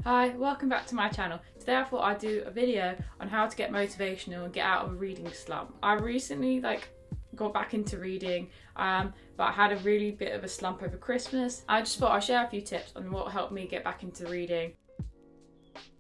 Hi, welcome back to my channel. Today I thought I'd do a video on how to get motivational and get out of a reading slump. I recently got back into reading, but I had a really bit of a slump over Christmas. I just thought I'd share a few tips on what helped me get back into reading.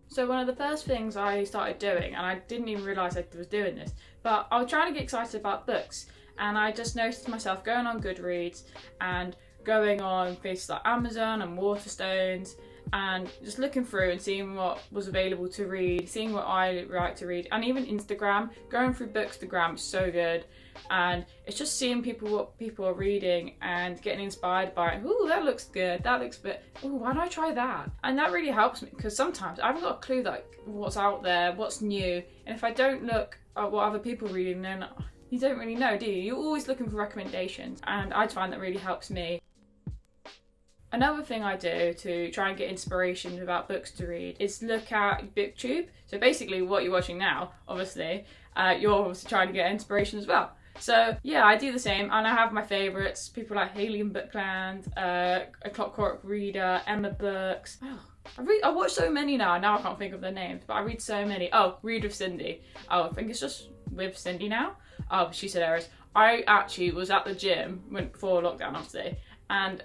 So one of the first things I started doing, and I didn't even realise I was doing this, but I was trying to get excited about books, and I just noticed myself going on Goodreads and going on places like Amazon and Waterstones and just looking through and seeing what was available to read, seeing what I like to read, and even Instagram. Going through Bookstagram is so good, and it's just seeing what people are reading and getting inspired by it. Ooh, that looks good, that looks good. Ooh, why don't I try that? And that really helps me, because sometimes I haven't got a clue what's out there, what's new, and if I don't look at what other people are reading, then you don't really know, do you? You're always looking for recommendations, and I find that really helps me. Another thing I do to try and get inspiration about books to read is look at Booktube. So basically what you're watching now, obviously, you're obviously trying to get inspiration as well. So yeah, I do the same, and I have my favourites, people like Haley and Bookland, A Clockwork Reader, Emma Books. I watch so many now I can't think of their names, but I read so many. Oh, Read with Cindy. Oh, I think it's just with Cindy now. Oh, she's hilarious. I actually was at the gym before lockdown, obviously, and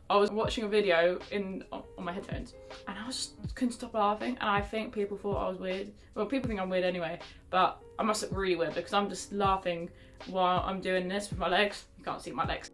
I was watching a video on my headphones, and I couldn't stop laughing, and I think people thought I was weird. Well, people think I'm weird anyway, but I must look really weird because I'm just laughing while I'm doing this with my legs. You can't see my legs.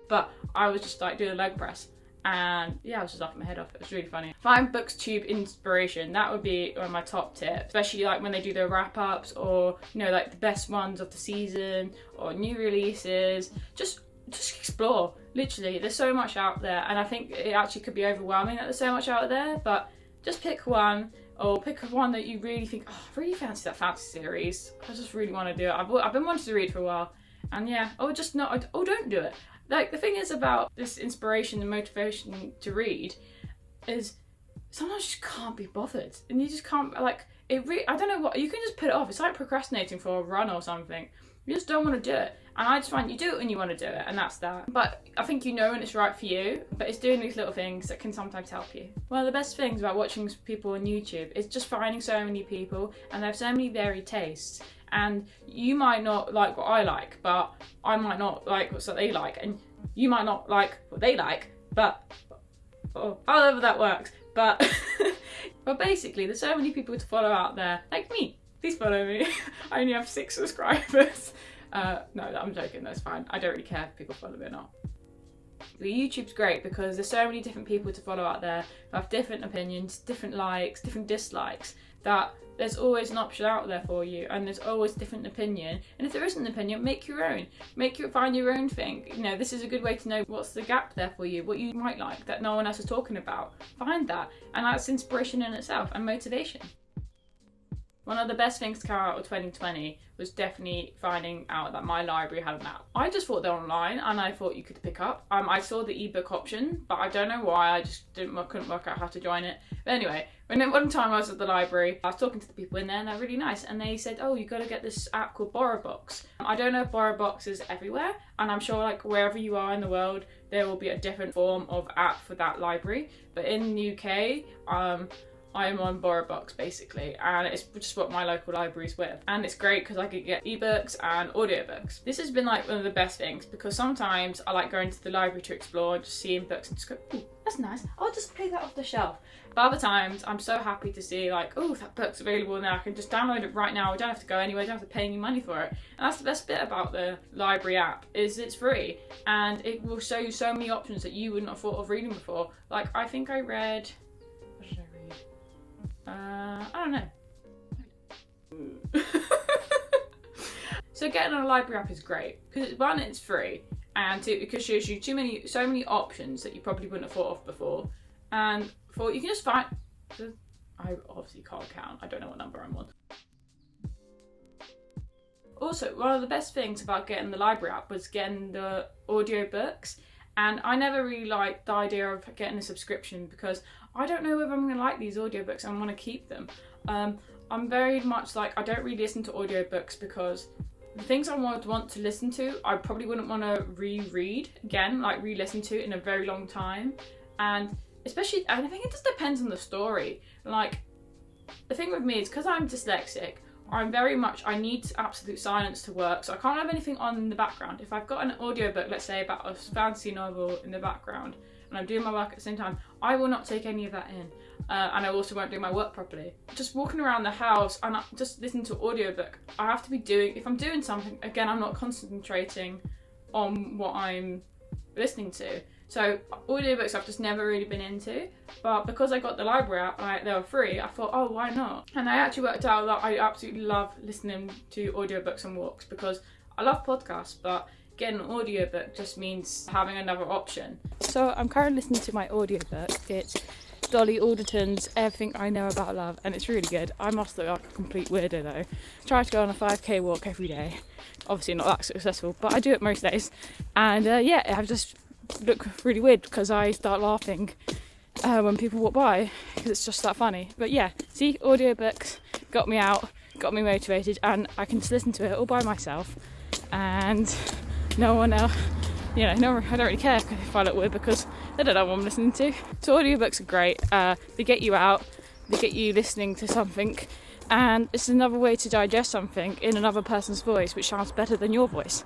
But I was just doing a leg press, and yeah, I was just laughing my head off. It was really funny. Find Booktube inspiration. That would be one of my top tips, especially when they do their wrap-ups, or the best ones of the season, or new releases. Just explore. Literally, there's so much out there, and I think it actually could be overwhelming that there's so much out there, but just pick one, or pick one that you really think, oh, I really fancy that fantasy series. I just really want to do it. I've been wanting to read for a while, and yeah, don't do it. The thing is about this inspiration and motivation to read is sometimes you just can't be bothered, and you just can't, I don't know what, you can just put it off. It's like procrastinating for a run or something. You just don't want to do it. And I just find you do it when you want to do it, and that's that. But I think you know when it's right for you, but it's doing these little things that can sometimes help you. One of the best things about watching people on YouTube is just finding so many people, and they have so many varied tastes. And you might not like what I like, but I might not like what they like, and you might not like what they like, but however that works. But but basically, there's so many people to follow out there, like me. Please follow me. I only have 6 subscribers. No, I'm joking, that's fine. I don't really care if people follow me or not. The YouTube's great because there's so many different people to follow out there who have different opinions, different likes, different dislikes, that there's always an option out there for you, and there's always a different opinion. And if there isn't an opinion, make your own. Find your own thing. This is a good way to know what's the gap there for you, what you might like that no one else is talking about. Find that, and that's inspiration in itself and motivation. One of the best things to come out of 2020 was definitely finding out that my library had an app. I just thought they were online, and I thought you could pick up. I saw the ebook option, but I don't know why. I just couldn't work out how to join it. But anyway, one time I was at the library, I was talking to the people in there, and they're really nice. And they said, "Oh, you got to get this app called Audiobooks." I don't know if Audiobooks is everywhere, and I'm sure wherever you are in the world, there will be a different form of app for that library. But in the UK, I'm on Audiobooks basically, and it's just what my local library's with. And it's great because I could get ebooks and audiobooks. This has been one of the best things, because sometimes I like going to the library to explore and just seeing books and just go, "Ooh, that's nice, I'll just pick that off the shelf." But other times I'm so happy to see "Oh, that book's available now, I can just download it right now, I don't have to go anywhere, I don't have to pay any money for it." And that's the best bit about the library app, is it's free, and it will show you so many options that you wouldn't have thought of reading before. I think I read, what did I read? I don't know. So getting on a library app is great because one, it's free, and two, it shows you so many options that you probably wouldn't have thought of before, and you can just find. I obviously can't count. I don't know what number I'm on. Also, one of the best things about getting the library app was getting the audiobooks. And I never really liked the idea of getting a subscription because I don't know whether I'm going to like these audiobooks and want to keep them. I'm very much I don't really listen to audiobooks because the things I would want to listen to, I probably wouldn't want to reread again, re-listen to in a very long time. And especially, and I think it just depends on the story. Like, the thing with me is because I'm dyslexic, I need absolute silence to work, so I can't have anything on in the background. If I've got an audiobook, let's say about a fantasy novel in the background, and I'm doing my work at the same time, I will not take any of that in. And I also won't do my work properly. Just walking around the house and just listening to an audiobook, I have to be doing, if I'm doing something, again, I'm not concentrating on what I'm listening to. So audiobooks I've just never really been into, but because I got the library app and they were free, I thought, oh, why not? And I actually worked out that I absolutely love listening to audiobooks on walks, because I love podcasts, but getting an audiobook just means having another option. So I'm currently listening to my audiobook. It's Dolly Alderton's Everything I Know About Love, and it's really good. I must look like a complete weirdo though. I try to go on a 5k walk every day. Obviously not that successful, but I do it most days. And yeah, I just look really weird because I start laughing when people walk by, because it's just that funny. But yeah, see, audiobooks got me out, got me motivated, and I can just listen to it all by myself, and no one else, I don't really care if I look weird, because they don't know what I'm listening to. So audiobooks are great. They get you out, they get you listening to something, and it's another way to digest something in another person's voice, which sounds better than your voice.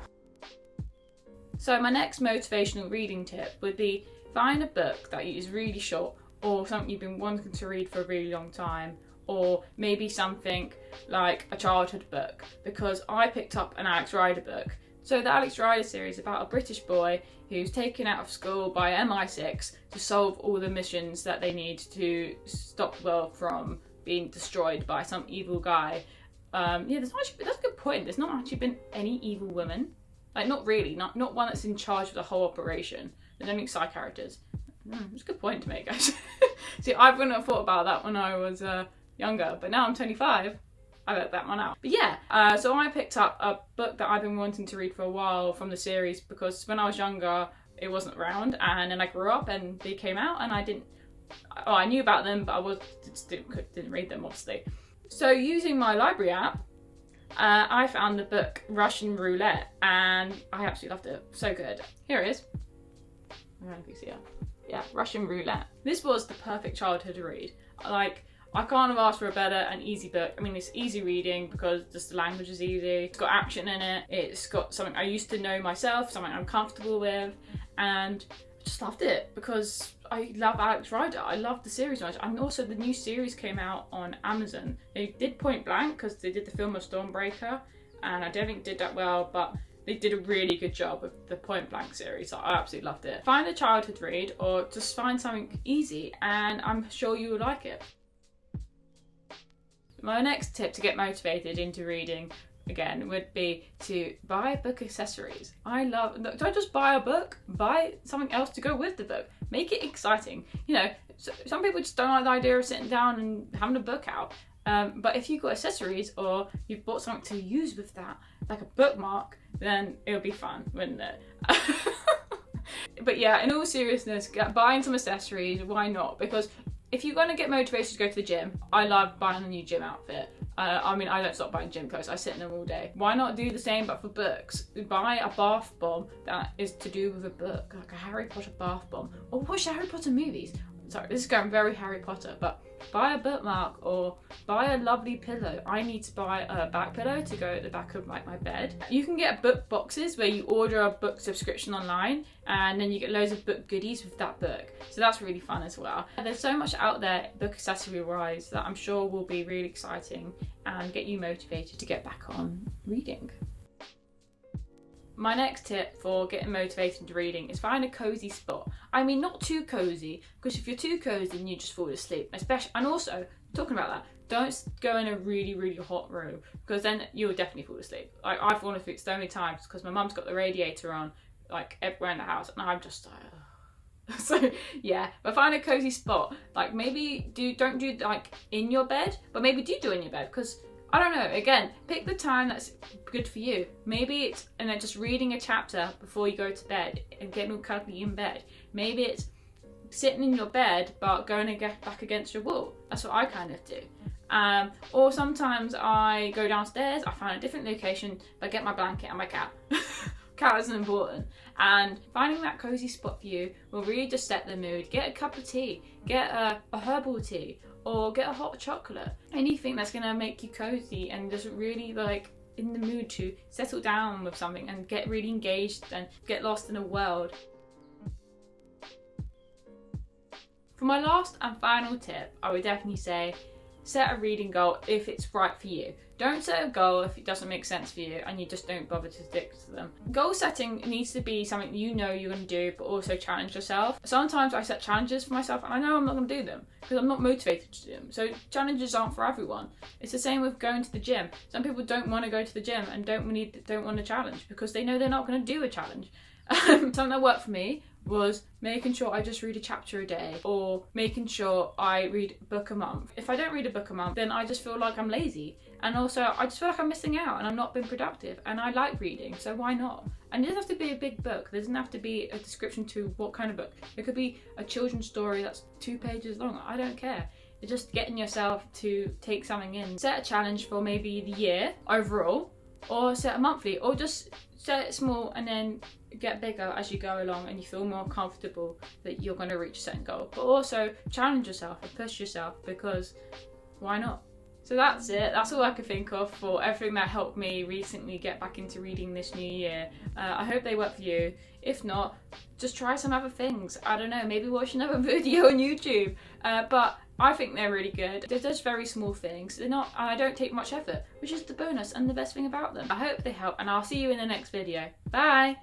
So my next motivational reading tip would be find a book that is really short, or something you've been wanting to read for a really long time, or maybe something like a childhood book, because I picked up an Alex Rider book. So the Alex Rider series is about a British boy who's taken out of school by MI6 to solve all the missions that they need to stop the world from being destroyed by some evil guy. That's a good point. There's not actually been any evil women. Like, not really, not one that's in charge of the whole operation. There's only side characters. It's a good point to make, guys. See, I wouldn't have thought about that when I was younger, but now I'm 25. I worked that one out. But yeah, so I picked up a book that I've been wanting to read for a while from the series, because when I was younger, it wasn't around, and then I grew up and they came out, and I knew about them, but I didn't read them, obviously. So using my library app, I found the book Russian Roulette, and I absolutely loved it. So good. Here it is. I don't know if you see it. Yeah, Russian Roulette. This was the perfect childhood read. Like, I can't have asked for a better and easy book. I mean, it's easy reading because just the language is easy. It's got action in it. It's got something I used to know myself, something I'm comfortable with, and I just loved it because I love Alex Rider. I love the series much. And also the new series came out on Amazon. They did Point Blank because they did the film of Stormbreaker, and I don't think it did that well, but they did a really good job with the Point Blank series. I absolutely loved it. Find a childhood read, or just find something easy, and I'm sure you will like it. My next tip to get motivated into reading again would be to buy book accessories. Don't just buy a book, buy something else to go with the book. Make it exciting. Some people just don't like the idea of sitting down and having a book out. But if you've got accessories, or you've bought something to use with that, like a bookmark, then it'll be fun, wouldn't it? But yeah, in all seriousness, buying some accessories, why not? Because if you're going to get motivated to go to the gym, I love buying a new gym outfit. I don't stop buying gym clothes, I sit in them all day. Why not do the same but for books? Buy a bath bomb that is to do with a book, like a Harry Potter bath bomb. Or watch the Harry Potter movies. Sorry, this is going very Harry Potter, but buy a bookmark or buy a lovely pillow. I need to buy a back pillow to go at the back of my bed. You can get book boxes where you order a book subscription online, and then you get loads of book goodies with that book. So that's really fun as well. There's so much out there book accessory wise that I'm sure will be really exciting and get you motivated to get back on reading. My next tip for getting motivated into reading is find a cozy spot. I mean, not too cozy, because if you're too cozy, then you just fall asleep. And also, talking about that, don't go in a really, really hot room, because then you'll definitely fall asleep. I've fallen asleep so many times because my mum's got the radiator on, like, everywhere in the house, and I'm just like, ugh. So yeah, but find a cozy spot. Like, maybe don't do like in your bed, but maybe do in your bed, because I don't know, again, pick the time that's good for you. Maybe it's just reading a chapter before you go to bed and getting all cuddly in bed. Maybe it's sitting in your bed but going to get back against your wall. That's what I kind of do. Or sometimes I go downstairs, I find a different location, but I get my blanket and my cat. count as important. And finding that cozy spot for you will really just set the mood. Get a cup of tea, get a herbal tea, or get a hot chocolate. Anything that's gonna make you cozy and just really like in the mood to settle down with something and get really engaged and get lost in a world. For my last and final tip, I would definitely say set a reading goal if it's right for you. Don't set a goal if it doesn't make sense for you and you just don't bother to stick to them. Goal setting needs to be something you know you're going to do, but also challenge yourself. Sometimes I set challenges for myself and I know I'm not going to do them because I'm not motivated to do them. So challenges aren't for everyone. It's the same with going to the gym. Some people don't want to go to the gym and don't want a challenge because they know they're not going to do a challenge. Something that worked for me was making sure I just read a chapter a day, or making sure I read a book a month. If I don't read a book a month, then I just feel like I'm lazy, and also I just feel like I'm missing out and I'm not being productive, and I like reading, so why not? And it doesn't have to be a big book. There doesn't have to be a description to what kind of book. It could be a children's story that's 2 pages long. I don't care. It's just getting yourself to take something in. Set a challenge for maybe the year overall, or set a monthly, or just set it small and then get bigger as you go along and you feel more comfortable that you're going to reach a certain goal. But also challenge yourself and push yourself, because why not? So that's it. That's all I could think of for everything that helped me recently get back into reading this new year. I hope they work for you. If not, just try some other things. I don't know, maybe watch another video on YouTube. But I think they're really good. They're just very small things. They're not, and I don't take much effort, which is the bonus and the best thing about them. I hope they help, and I'll see you in the next video. Bye!